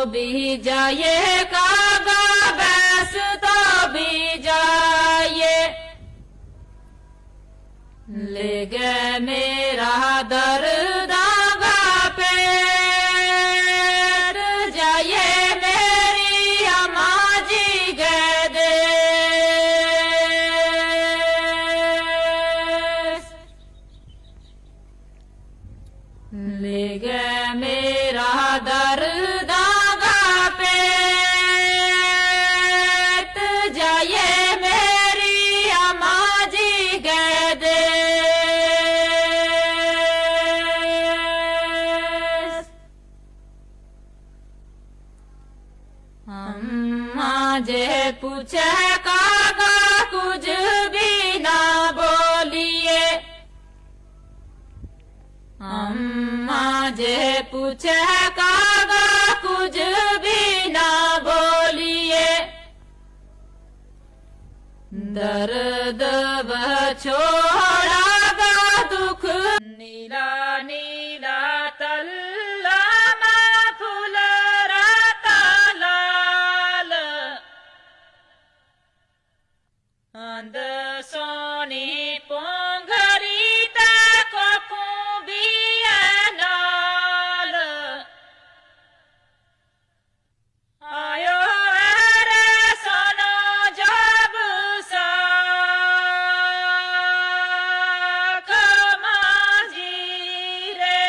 भी जाए, कागा भैंस तो भी जाए। ले गए मेरा दर्द आगा पेट, जाए मेरी अम्मा जी गए देश। ले गए मेरा दर्द आगा पेट, जाए मेरी अम्मा जी गए देश। अम्मा जे पूछे कागा कुछ भी ना बोलिए, अम्मा जे पूछे कागा कुछ भी ना बोलिए। दर्द वह छोड़ागा दुख नीला नीला तल्ला में फूल राता लाल, अंध सोनी पोंगरी तको भी नाल। आयो रे सोनो जब साक मांझी रे,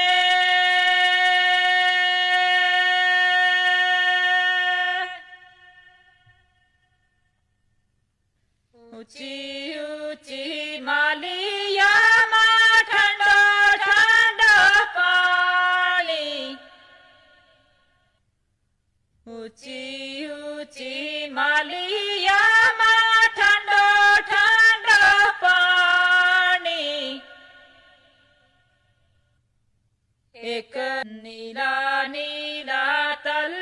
ऊंची ऊंची मालिया मां ठंडो ठंडो पानी, ऊंची ऊंची मालिया मां ठंडो ठंडो पानी। एक नीला नीला तल